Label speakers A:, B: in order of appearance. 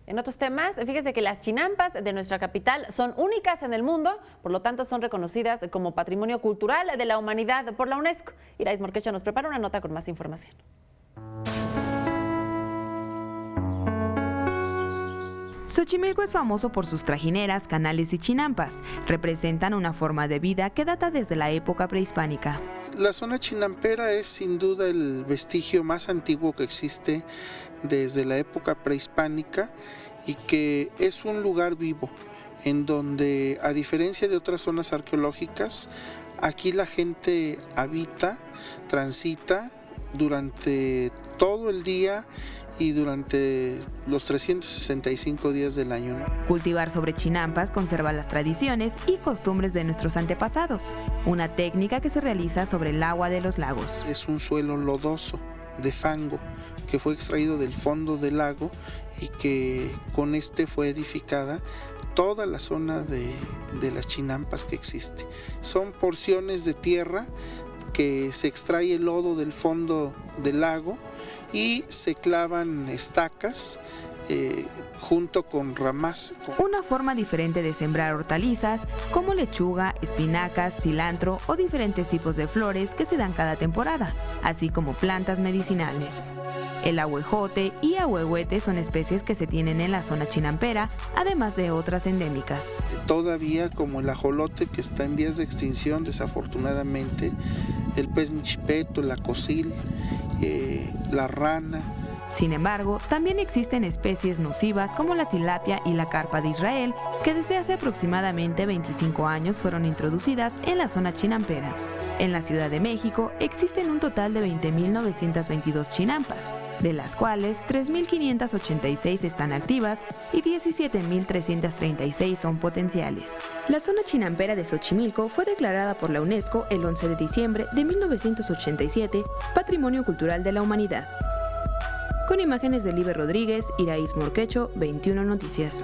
A: En otros temas, fíjese que las chinampas de nuestra capital son únicas en el mundo, por lo tanto son reconocidas como Patrimonio Cultural de la Humanidad por la UNESCO. Irais Morquecho nos prepara una nota con más información.
B: Xochimilco es famoso por sus trajineras, canales y chinampas. Representan una forma de vida que data desde la época prehispánica.
C: La zona chinampera es sin duda el vestigio más antiguo que existe desde la época prehispánica y que es un lugar vivo en donde, a diferencia de otras zonas arqueológicas, aquí la gente habita, transita durante todo el día y durante los 365 días del año, ¿no?
B: Cultivar sobre chinampas conserva las tradiciones y costumbres de nuestros antepasados, una técnica que se realiza sobre el agua de los lagos.
C: Es un suelo lodoso, de fango, que fue extraído del fondo del lago y que con este fue edificada toda la zona de las chinampas que existe. Son porciones de tierra que se extrae el lodo del fondo del lago y se clavan estacas junto con ramas.
B: Una forma diferente de sembrar hortalizas como lechuga, espinacas, cilantro o diferentes tipos de flores que se dan cada temporada, así como plantas medicinales. El ahuejote y ahuehuete son especies que se tienen en la zona chinampera, además de otras endémicas.
C: Todavía, como el ajolote, que está en vías de extinción desafortunadamente, el pez michpeto, la cocil, la rana.
B: Sin embargo, también existen especies nocivas como la tilapia y la carpa de Israel, que desde hace aproximadamente 25 años fueron introducidas en la zona chinampera. En la Ciudad de México existen un total de 20.922 chinampas, de las cuales 3.586 están activas y 17.336 son potenciales. La zona chinampera de Xochimilco fue declarada por la UNESCO el 11 de diciembre de 1987 Patrimonio Cultural de la Humanidad. Con imágenes de Liber Rodríguez, Irais Morquecho, 21 Noticias.